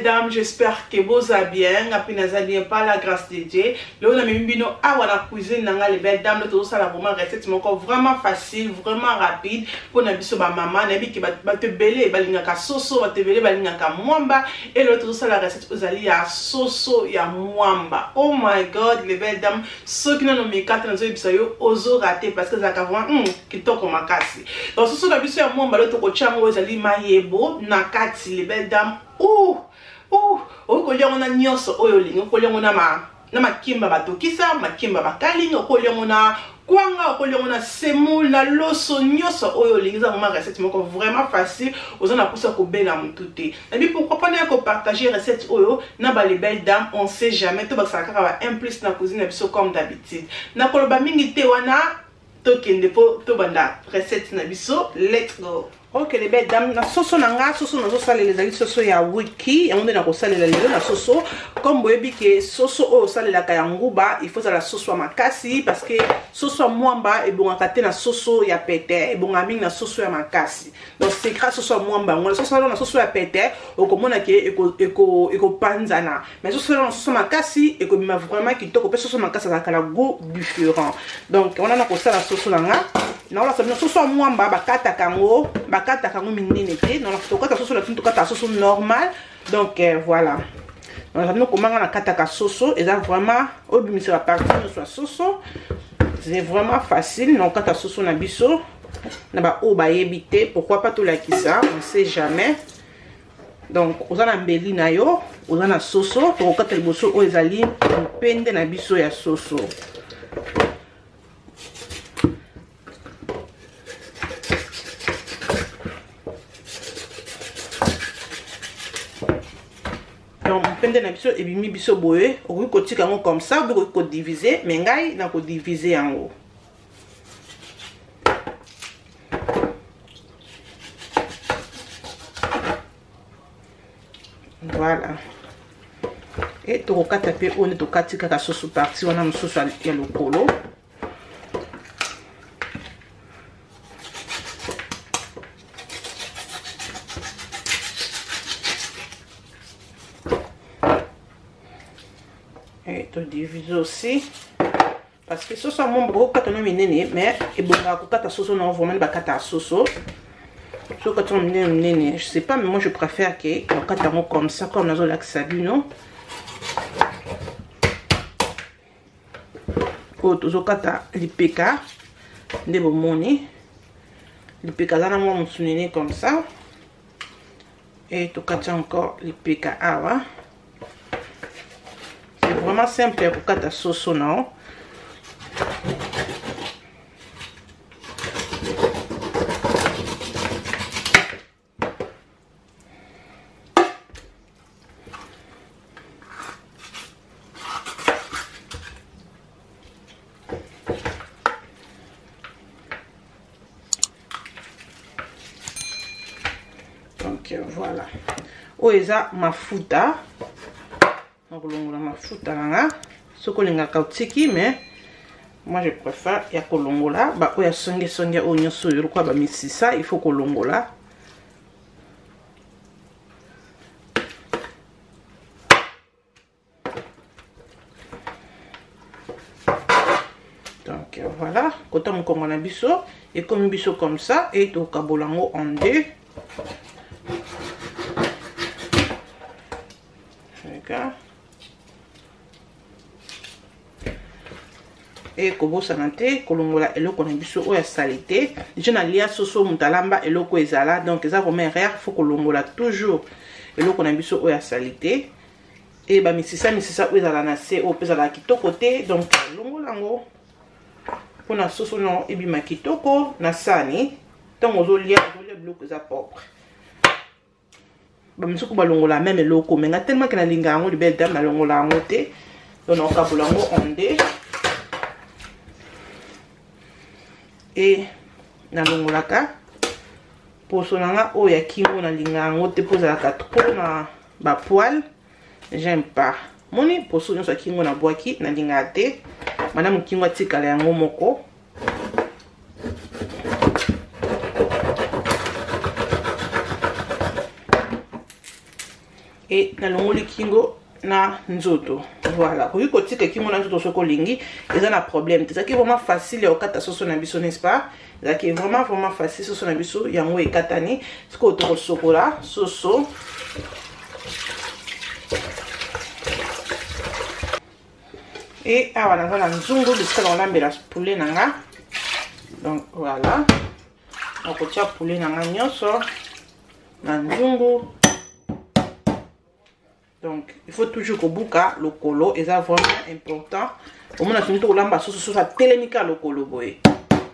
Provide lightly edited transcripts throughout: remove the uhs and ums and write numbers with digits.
belles dames, j'espère que vous allez bien. Après, nous allons pas la grâce de Dieu. Là, on a mis bino à la cuisine, les belles dames, tout ça, la vraiment recette, vraiment facile, vraiment rapide. Pour nous biso ba maman, nabi qui va te belé, balinga ka soso, va te belé, balinga ka mwamba. Et l'autre tout ça, la recette, vous allez à soso, ya mwamba. Oh my God, les belles dames, ceux qui n'ont mis 4 ans, ils ont osé rater parce que ça a vraiment qui toque ma casse. Donc, soso la biso ya mwamba, l'autre côté, vous allez maillebo, nakati, les belles dames. Okolia ngona nyoso oyo lingi okolia ngona na makimba batokisa makimba bakalinga okolia ngona kwanga okolia ngona semul na loso nyoso oyo lingi za ma recette moko vraiment facile ozana poussa ko bela mutute na bi pourquoi pas na ko partager recette oyo na ba les belles dames on sait jamais to ba saka ba un plus na cuisine biso comme d'habitude na koloba mingi te wana tokende po to banda recette na biso let's go. Ok les belles dames, na soso nanga soso na sale les ali soso ya wiki ya monde na ko sale la lelo na soso comme boyebi ke soso o sale la kayanguba il faut la soso makasi parce que soso mwamba e bonga kate na soso ya pete e bonga mingi na soso ya makasi donc c'est grâce soso mwamba ngona soso na soso ya pete o komona ke eko panzana mais soso na soso makasi e ko bima vraiment kitoko pe soso makasi za kala goût différent donc on a ko sala soso nanga na ola sabino soso mwamba bakata kango bakata kango minene te na tokata soso la tokata soso normal donc voilà on a comment na kata ka soso et ça vraiment obimisa partie de soit soso c'est vraiment facile na kata soso na biso na ba o ba yebite pourquoi pas tout la kisa on sait jamais donc ozana mbeli na yo ozana soso to kata liboso o ezali pende na biso ya soso. Pende na biso et bimi biso boye okoki kotika yango comme ça okoki kodiviser mais ngai na kodiviser yango voilà et tokokata pe one tokati kaka soso parti wana mosusu ya lokolo. Et to diviser aussi parce que soso mon beaucoup katano minene mais et bon la kata soso non vraiment ba kata soso so katano minene je sais pas mais moi je préfère que on kata comme ça comme nazo la sabino ko to kata lipeka ndebo moni lipeka zana mo musunene comme ça et to kata encore lipeka awa. C'est vraiment simple pour kata soso non. Donc voilà. Oeza mafuta. Donc longola mafuta nanga soko linga kautiki mais moi je préfère ya kolongola ba oya songe onyo soyo kwa ba misisa il faut kolongola donc voilà kota mukongo na biso et comme biso comme ça et to kabolango en deux. Regarde. Et kobo sanate kolongola eloko na biso oya salite je na lia soso mutalamba eloko ezala donc ça vraiment rare faut kolongola toujours eloko na biso oya salite et ba misisa ezala na se o pesa la kitoko te donc longolango pona soso non ebima kitoko na sani tant ozolia biloko za propre ba misuku balongola même eloko mais tellement que na linga ngo libel dame na longola ngo te donc on kabulango onde et na longolaka poso nanga o ya kingo na linga ngo te poza ka trop na ba poil j'aime pas moni poso nyoso kingo na boaki na linga te madame kingo atikala yango moko et na longoli kingo na nzoto. Voilà, koki kotika kingo na nzoto soko lingi eza na problème. C'est qui vraiment facile au kata soso na biso, n'est-ce pas? C'est qui vraiment facile soso na biso yango ekatani. Siko to sokola soso. Et awa na na nzungu bisika na lambela poulet nanga. Donc voilà. On kotia poulet nanga nyonso na nzungu. Donc il faut toujours que buka le colo est vraiment important. Au moins on to lamba soso ça telemika le colo boy.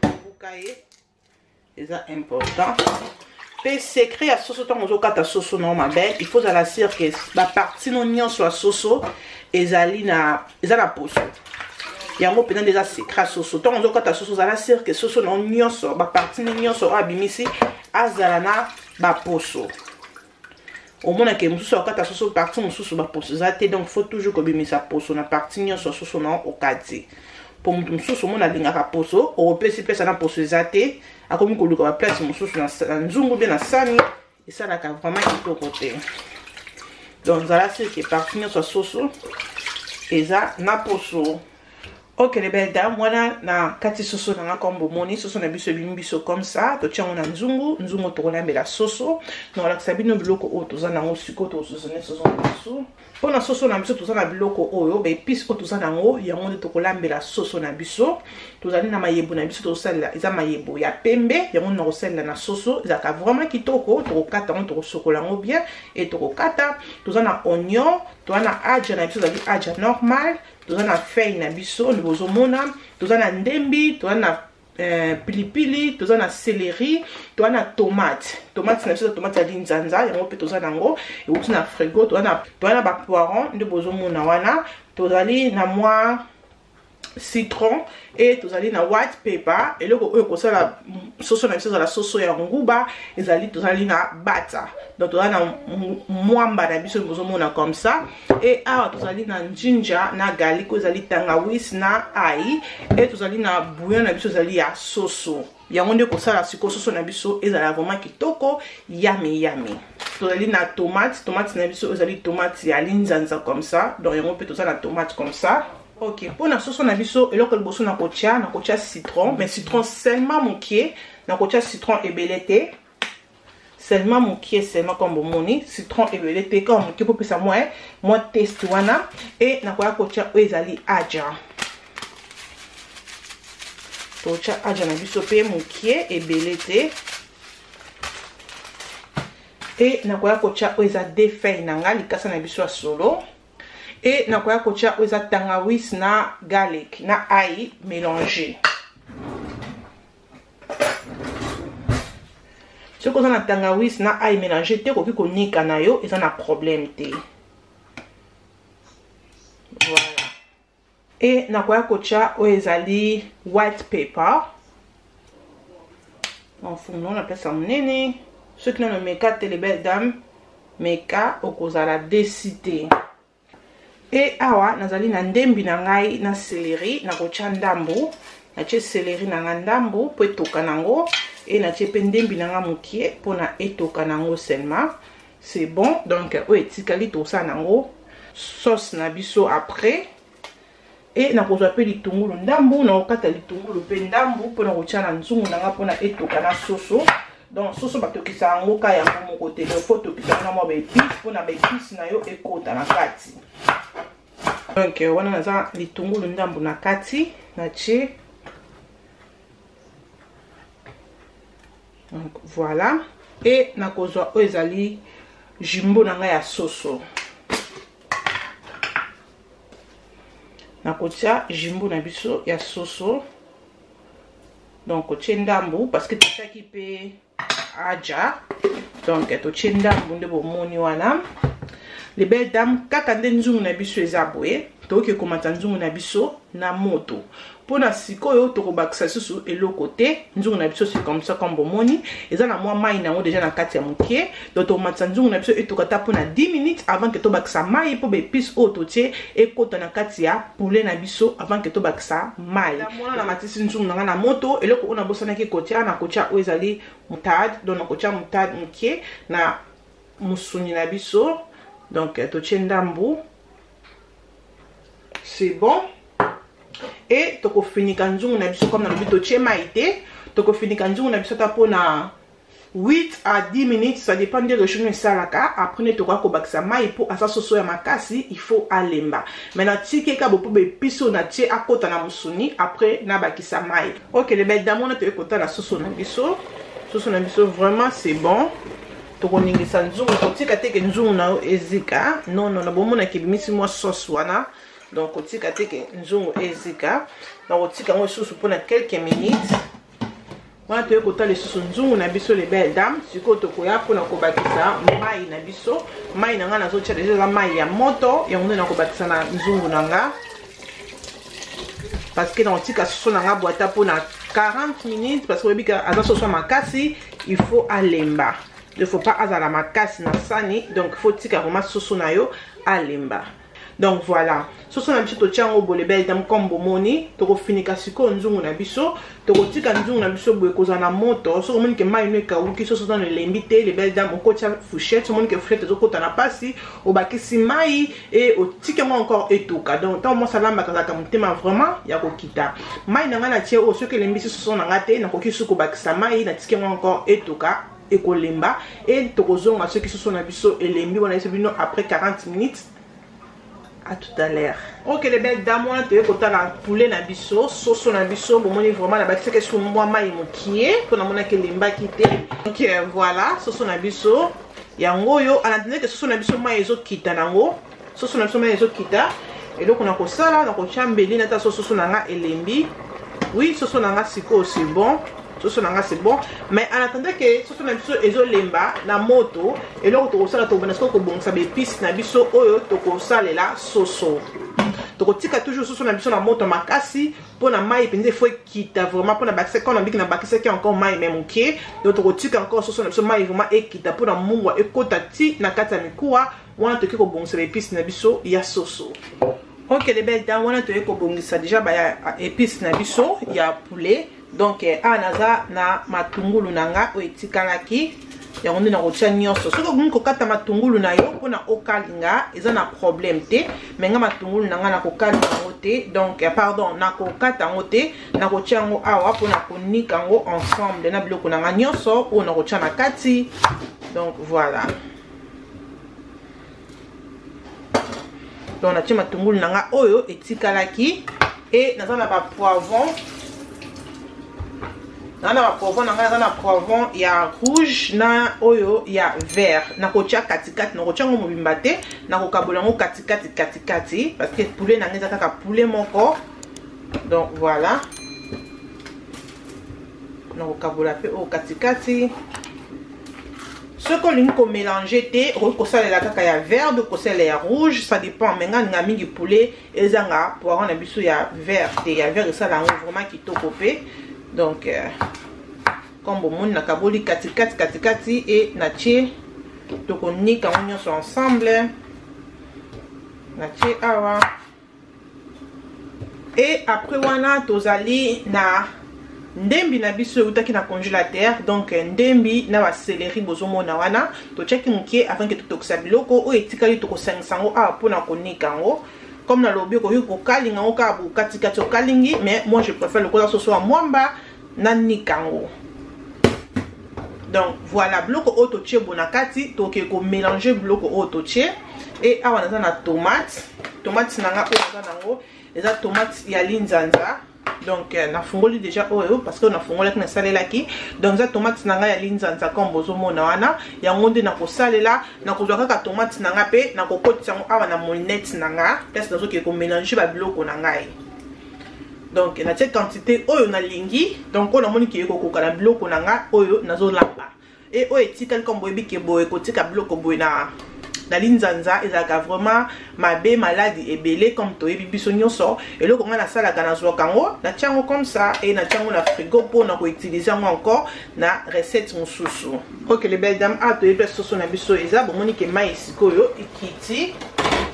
Buka est important. Pe secret à soso tant on kata soso non ma belle, il faut à la cire que la partie non nyonso soso ezali na poso. Yango pena déjà secret soso tant on kata soso à la cire que soso non nyonso ba partie non nyonso abimisi azala na ba poso. Au moins que mususu akata soso partie mususu ba poso zate, donc faut toujours que bimisa poso na partie nyonso soso non okati. Pour mususu mona lingaka poso o pesi pesa na poso zate akomi koluka ba place mususu na nzungu bien na sani et ça la vraiment kitoko te. Donc voilà c'est que partie nyonso soso eza na poso. Ok les belles dames, voilà na kati soso na kombo moni soso na biso bimbiso comme ça to tiango na nzungu to kolambela soso no la sabino biloko o to zana ngo siko to soso ne soso biso pona soso na biso to zana biloko oyo be épice o to zana ngo yango to kolambela soso na biso to zali na mayebo na biso to sala eza mayebo ya pembe yango na kosala na soso eza ka vraiment kitoko to kokata ngo to kosokola ngo bien et to kokata to zana oignon to zana aja na biso zali aja normal. Toza na feuille na biso libozo mona, toza na ndembi, toza na pilipili, toza na céleri, toza na tomate na biso tomate ya linzanza yango pe toza nango e uti na frigo, toza na ba poiron nde bozo mona wana, tozali na mwa citron et tozali na white pepper et loko oyo kosala soso na biso za la soso ya nguba tozali na bata. Donc tozali na mwamba na biso bozo mona comme ça et awa tozali na ginger na garlic ezali tangawis na ai et tozali na bouillon na biso ezali ya soso yango nde kosala siko soso na biso ezala vraiment kitoko yummy. Tozali na tomate na biso ezali tomate ya linzanza comme ça, donc yango pe tozala na tomate comme ça. Ok, pour la sauce on a biso eloko liboso na kotia citron, mais citron seulement mokie, na kotia citron ebelete. Seulement mokie seulement comme bomoni, citron ebelete comme mokie pour pesa moi test wana et na kotia ezali aja. Kotia aja na biso pe mokie ebelete. Et na kotia eza defei nanga likasa na biso solo. Et na koya kocha oza tangawis na garlic na ai mélangé. Ce qu'on a na tangawis na ai mélangé te koki konika na yo eza na problème te. Voilà. Et na koya kocha ezali white pepper. En fond on appelle ça monene. Ceux qui n'ont meka te les belles dames meka okozala décidé. Et awa nazali na ndembi na ngai na céleri na kocha ndambu na tie céleri na ndambu po etoka nango et na tie pe ndembi na nga mokie pona etoka nango seulement. C'est bon, donc o etikali to sa nango sauce na biso après et na kozwa pe litungulu ndambu na okata litungulu pe ndambu pona kocha na nzungu na nga pona etoka na soso. Donc soso batokisa yango ka yango moko te, il faut tokisa na mo ba épice pona ba épice na yo ekota na kati. Donc wana naza litungulu ndambu na kati na tie. Donc voilà et na kozwa o ezali jumbo na nga ya soso. Na kotia jumbo na biso ya soso. Donc kotie ndambu parce que totiaki pe aja. Donc totie ndambu nde bomoni wana. Les belles dames, kaka nde nzungu na biso eza boye, toke komata nzungu na biso na moto. Pona sikoyo tokobakisa susu eloko te, nzungu na biso c'est comme ça comme bomoni, eza na mwa mai nango déjà na kati ya mokie, donc tomata nzungu na biso etokata pona 10 minutes avant que tobakisa mai po be épice o totie ekota na kati ya poulet na biso avant que tobakisa mai. La mona na matisi nzungu na moto, eloko ona bosana ki kotia na kotia o ezali moutarde, donc na kotia moutarde mokie na musuni na biso. Donc totie ndambu. C'est bon. Et toko finika nzungu na biso comme na lobi totie maïté. Toko finika nzungu na biso tapo na 8 à 10 minutes, ça dépend de recherche salaka. Après tu vas kobakisa mai pour asa soso ya makasi, il faut alemba. Maintenant tike ka bopo be piso na tie akota na musuni après na bakisa mai. OK, les belles dames, on a te kota la soso na biso. Soso na biso vraiment c'est bon. To koningisa nzungu to tika teke nzungu na ezika. Non non, na bomona ke bimisi moi sauce wana. Donc tika teke nzungu ezika. Na otika ngo soso pour quelques minutes. Wana toye kota lisusu nzungu na biso les belles dames. Siko tokoya pona kobakisa mai na biso. Mai na nga nazotia déjà mai ya moto. Yango na kobakisa na nzungu na nga. Parce que dans tika soso na nga boita pona 40 minutes. Parce que webika aza soso makasi, il faut alemba. Il ne faut pas azala makasi na sani. Donc il faut tika vraiment soso na yo alemba. Donc voilà, soso na biso totia ngo bole belle dame comme bomoni, toko finika siko nzungu na biso, toko tika nzungu na biso boye koza na moto, so moni ke mai no kauki soso dans le limité, les belles dames ko tia fourchette, moni ke fourchette zo kota na pasi, o bakisi mai et o tika ngo encore etuka. Donc tant mo salamba kazaka mutema vraiment ya ko kita. Mai na nga na tia o so ke lembisi soso na ngate na koki suko bakisa mai na tika ngo encore etuka. Ekolemba et tokozonga ceux qui se sont na biso elembi wana ese bino après 40 minutes. À tout à l'heure. OK les belles dames, on a te kota la poulet na biso, soso na biso, bon moni vraiment la bakise que sur moi mai mokie, pour na mona ke lemba kité. Donc voilà, soso na biso. Yango yo, on a donné que soso na biso mai ezo kita nango. Soso na biso mai ezo kita. Et donc on a ko sala, on a ko chambeli na ta soso na nga elembi. Oui, soso na nga siko c'est bon. Soso nanga c'est bon, mais en attendant que soso na biso ezo lemba na moto et là to sala to banasco ko bon sabe épice na biso oyo to ko salela soso. To ko tika toujours soso na biso na moto makasi pour na mai pende faut kita vraiment pour na bakse quand on dit que na bakse qui encore mai même OK. Donc to ko tika encore soso na biso mai vraiment ekita pour na mungwa ekota ti na kata mikuwa wana to ko bon sabe épice na biso ya soso. OK les belles dames, wana to ko bongisa déjà ba ya épice na biso ya poulet. Donc anaza na matungulu nanga o etikalaki yango nde na kotia nyonso soki okomi kokata matungulu na yo mpona okalinga eza na problème te mais nga matungulu nanga na kokalinga yango te donc pardon na kokata yango te na kotia yango awa mpona konika yango ensemble na biloko nanga nyonso oyo na kotia na kati. Donc voilà, donc natia matungulu nanga oyo etikalaki et naza na ba poivron. Nana ba poivron nanga na poivron ya rouge na oyo ya vert na kotia katikati na kotia ngo mobimba te na kokabola ngo katikati parce que poulet nanga eza kaka poulet moko. Donc voilà, na kokabola pe o katikati. Ce qu'on lingi ko mélanger te ko salela kaka ya vert de ko salela ya rouge, ça dépend mais nga mingi poulet ezanga poivron na biso ya vert te ya vert ça la vraiment kitoko pe. Donc comme bon monde nakaboli katikati et natie toko nika nyonso ensemble natie awa et après wana tozali na ndembi na biso utaki na congélateur. Donc ndembi na ba céleri bozomona wana to cheki mukie afin que tokisa biloko o etikali toko sangisango awa pona konika ngo. Comme na lobi ko yuko kalinga ngo ka bu katikati kalingi, mais moi je préfère le kola soso mwamba na nikango. Donc voilà, bloco autoché bonakati toke ko mélanger bloco autoché et awa naza na tomate nanga o naza nango eza tomate ya linzanza. Donc na fungoli déjà oyo parce que na fungola na salela ki. Donc za tomate nanga ya linzanza comme bozomona wana yango nde na ko salela na ko zwa kaka tomate nanga pe na ko kotisa ngo awa na molnette nanga parce nazo ke ko mélanger ba bloco nanga e. Donc na cette quantité oyo na lingi donc on a moni ki ko kokala biloko nanga oyo nazo lamba et oyo etikali comme boyebi ke boye kotika biloko boye na linzanza ezaka vraiment mabe maladie ebele comme toyebi biso nyonso eloko nga na sala kana zwa kango na tiango comme ça et na tiango na frigo pour na ko utiliser encore na recette mususu. OK les belles dames, a toyebi soso na biso eza bomoni ke mai sikoyo ikiti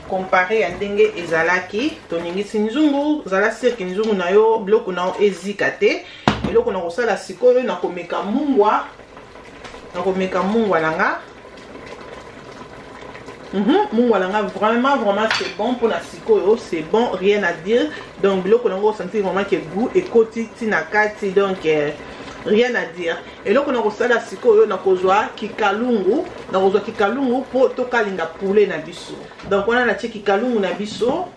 comparé à ndenge ezalaki toningisi nzungu zala sirki nzungu na yo biloko na yo ezika te eloko na kosala sikoyo na komeka mungwa nanga Mungwalanga vraiment c'est bon pour la sikoyo, c'est bon, rien à dire. Donc là on a senti vraiment que goût et côté tinakati, donc rien à dire. Et là on a ressenti la sikoyo na kozwa kikalungu pour to kalinga poulet na biso. Donc on a la kikalungu na biso,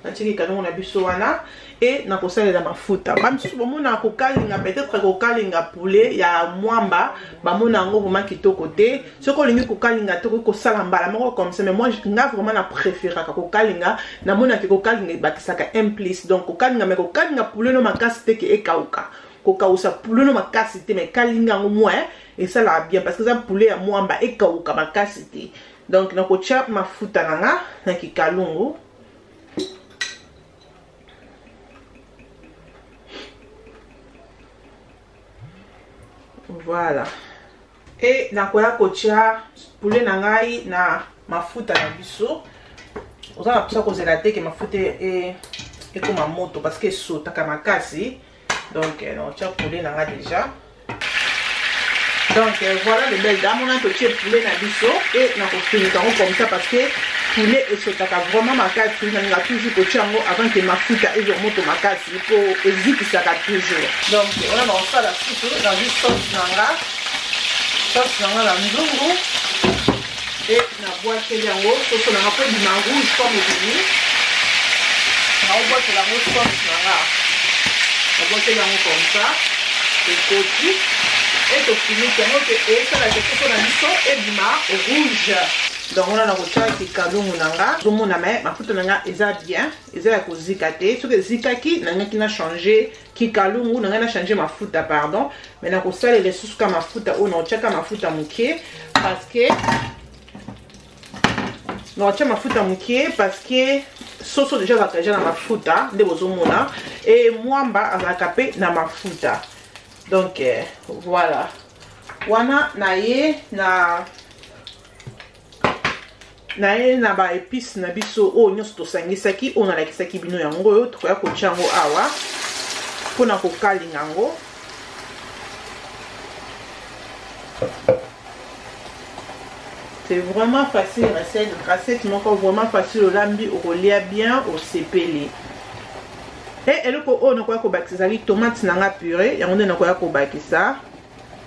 wana et na kosala la mafuta. Même si bon na ko kalinga peut-être ko kalinga poulet ya mwamba, ba mona ngo vraiment kitoko te. Ce ko lingi ko kalinga to ko sala mbala moko comme ça, mais moi nga vraiment na préféré ko kalinga na mona ko kalinga bakisaka implis. Donc ko kalinga mais ko kalinga poulet no makasi te ke ekauka. Ko kausa poulet no makasi te mais kalinga ngo moins et ça la bien parce que ça poulet ya mwamba ekauka makasi te. Donc na ko cha mafuta nanga na kikalungu. Voilà. Et na koya kocha poulet nangai na mafuta na biso. Oza na posa kozela te ke mafuta e comme moto parce que sota kamakasi. Donc on tient poulet nanga déjà. Donc voilà les belles dames, on a touché poulet na biso et na ko finir comme ça parce que poulet et sota vraiment makasi na nga toujours kocha ngo avant que mafuta e moto makasi pour ezikisa ka toujours. Donc on a ça la soupe dans une sauce nanga la nzungu et na boîte yango sauce nanga pour du rouge comme aujourd'hui. Na boîte la sauce nanga. La boîte yango comme ça et côté et to finir et ça la sauce na biso et du rouge. Donc on a la rocha qui kalungu nanga tout mon amé mafuta nanga eza bien eza ya kozika te ce que zikaki nanga qui na changé ki kalungu nanga na changé mafuta pardon mais na kosala les sous ka mafuta o na chaka mafuta muke parce que na chaka mafuta muke parce que soso déjà va kaja na mafuta nde bozomona et mwamba azakape na mafuta donc voilà wana na ye na ba épices na biso o nyonso tosangisaki o na lakisaki bino yango oyo tokoya kotia yango awa mpona kokalinga yango. C'est vraiment facile recette moko vraiment facile olambi okolia bien osepeli. Et eloko o nakoya kobakisa ezali tomate nanga purée yango nde nakoya kobakisa.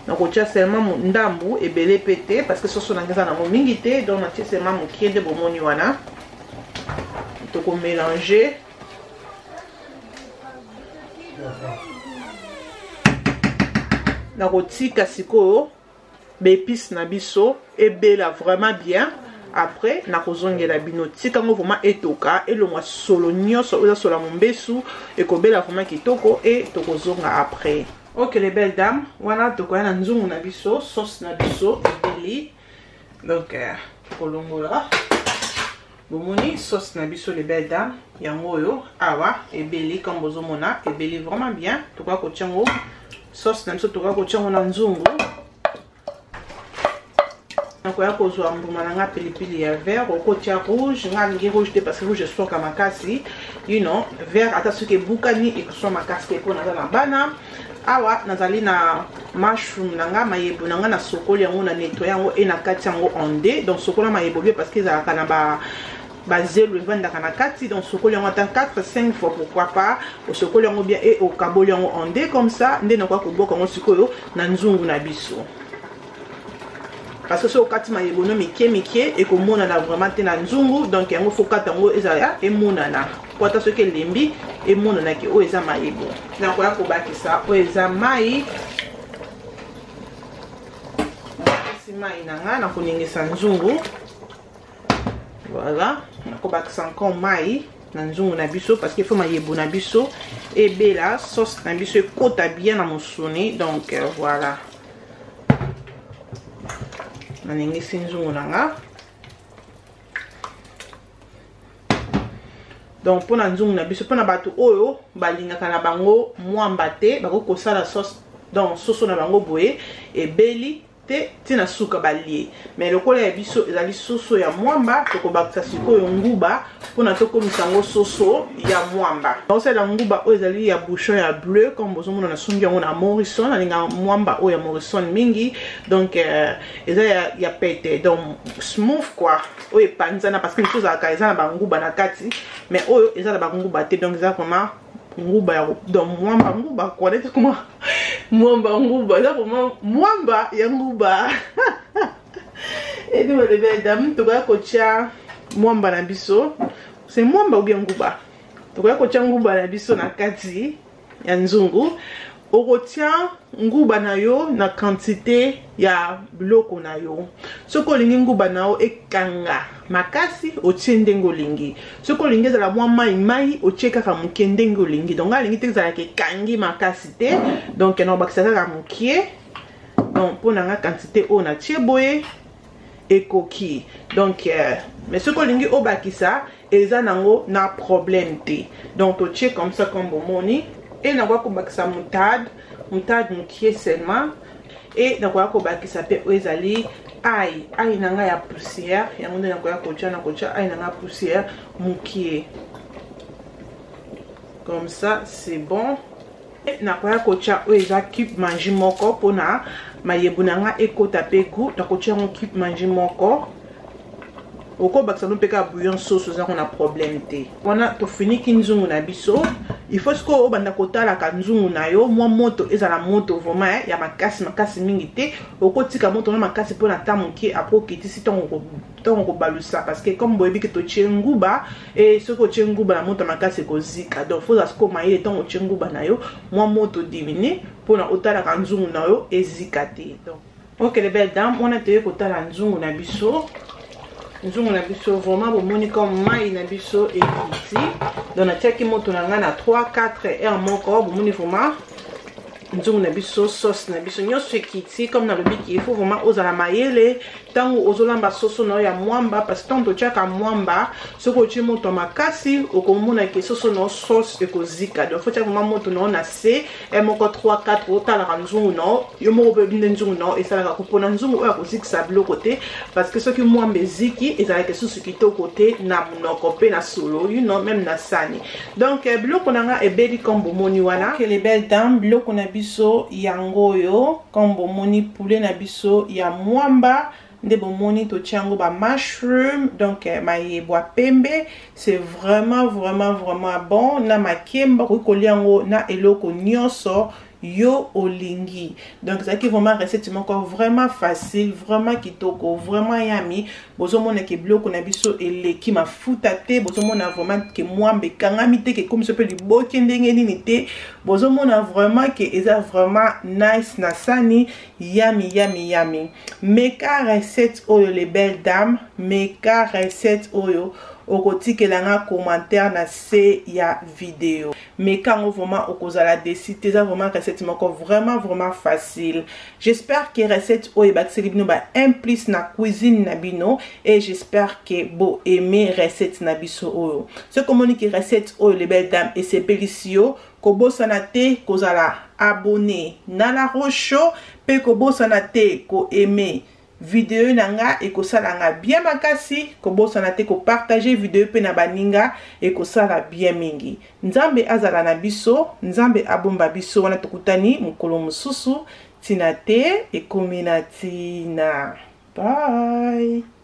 Donc on tient seulement ndambu et belé pété parce que ce sont des gens mingi te donc on tient seulement mon qui de bomoni wana. Donc on mélanger. Na roti kasiko épices na biso et bela vraiment bien. Après na kozongela bino tika ngo vraiment etoka et le moi solo nyoso oza solo mombesu et ko bela vraiment kitoko et to kozonga après. Ok les belles dames, voilà tokoya na nzungu na biso, sauce na biso ebeli. Donc kolongola. Bomoni sauce na biso les belles dames, yango yo awa ebeli comme bozomona, ebeli vraiment bien. Tokoya kotia ngo sauce na biso tokoya kotia ngo na nzungu. Nakoya kozwa mbuma nanga pilipili ya vert, okotia rouge, ngangi rouge te parce que rouge soka makasi. You know, vert ata soki bukani et so makasi pour na bana. Awa nazali na mushroom nanga mayebo nanga na sokoli yango na nettoyer yango et na kati yango ondé donc sokola mayebo bien parce que za kana ba zelo vanda kana kati donc sokoli yango ata 4-5 fois pourquoi pas au sokoli yango bien et au kaboli yango ondé comme ça ndé na kwa koboka ngo sikoyo na nzungu na biso parce que so kati mayebo no mike et ko mona na vraiment te na nzungu donc yango faut kata yango ezaya et mona na kwata soki lembi et mona na ki o eza mayebo na koya ko bakisa o eza mai si mai nanga na koningisa nzungu voilà na ko bakisa encore mai na nzungu na biso parce que faut mayebo na biso et bela sauce na biso ekota bien na musuni donc voilà na ningisi nzungu nanga. Donc pour na nzungu na biso pour na bato oyo balingaka na bango mwamba te bako kosala sauce donc soso na bango boye et beli te tina suka balie mais lokola ya biso ezali soso ya mwamba tokobakisa sikoyo nguba mpona tokomisa yango soso ya mwamba osala nguba oyo ezali ya bouchon ya bleu comme bozomona na songi yango na Morrison alinga mwamba oyo ya Morrison mingi donc eza ya pete donc smooth quoi oyo epanzana parce que misusu ezalaka eza na banguba na kati mais oyo eza na banguba te donc eza vraiment nguba ya donc mwamba nguba quoi nete comment mwamba nguba eza vraiment mwamba ya nguba et nous les belles dames tokoya kotia mwamba na biso c'est mwamba ou bien nguba tokoya kotia nguba na biso na kati ya nzungu okotia nguba na yo na quantité ya biloko na yo soko olingi nguba na yo ekanga makasi otie ndenge olingi soko olingi ezala mwa mai otie kaka moke ndenge olingi donc alingi te ezalaka ekangi makasi te donc naobakisa kaka mokie donc mpona nga quantité oyo natie boye ekoki donc mais soko olingi obakisa eza nango na problème te donc totie comme ça comme bomoni et nakoya kobakisa moutarde mokie seulement et nakoya kobakisa pe oyo ezali ail nanga ya poussière yango nde nakoya kotia ail nanga poussière mokie comme ça c'est bon et nakoya kotia oyo eza cube mangi moko mpona mayebu nanga ekota pe goût nakotia ngo cube mangi moko oko bakisa no peka bouillon sauce za na problème te wana to finiki nzungu na biso il faut que obanda kotala ka nzungu na yo mwa moto ezala moto vraiment ya makasi mingi te oko tika moto na makasi pona tamuki apokitisi tongo balusa parce que comme boyebi que to nguba et ce que nguba na moto makasi kozika donc faut asko maye tongo nguba na yo mwa moto diminue pona otala ka nzungu na yo ezika te donc OK les belles dames on a teye kotala nzungu na biso nzungu na biso vraiment bomoni comme mai na biso ekiti donc natiaki moto na nga na 3-4 heures moko bomoni vraiment nzungu na biso sauce na biso nyonso ekiti comme na lobiki il faut vraiment ozala mayele tango ozolamba soso na ya mwamba parce que tango totiaka mwamba soko otie moto makasi okomona ke soso na sauce ekozika donc faut tia vraiment moto na se e moko 3-4 otalaka nzungu na yo moko pe binde nzungu na esalaka kopona nzungu oyo akozikisa biloko te parce que soki mwamba eziki ezalaka susu kitoko te na monoko pe na solo you know même na sani donc biloko na nga ebeli comme bomoni wana que les belles dames biloko na biso yango yo comme bomoni poulet na biso ya mwamba nde bomoni to tiango ba mushroom donc mayebwa pembe c'est vraiment bon na makemba ko koliango na eloko nyonso yo olingi donc ça qui vraiment recette encore vraiment facile vraiment kitoko vraiment yami bozomona ke biloko na biso eleki mafuta te bozomona vraiment ke mwambe kangami te ke comme ça peut liboki ndenge nini te bozomona vraiment ke eza vraiment nice na sani yami meka recette oyo les belles dames meka recette oyo okotikelanga commentaire na se ya vidéo mais quand vraiment okozala décider ça vraiment recette moko vraiment facile j'espère que recette oyo batiseli bino ba implice na cuisine na bino et j'espère que bo aimer recette na biso oyo ce communique recette oyo les belles dames et c'est délicieux kobosana te kozala abonné na la rocho pe kobosana te ko aimer vidéo nanga ekosalanga bien makasi kobosana te ko partager vidéo pe na baninga ekosala bien mingi nzambe azala na biso nzambe abomba biso wana tokutani mukolo mususu tina te ekominatina bye.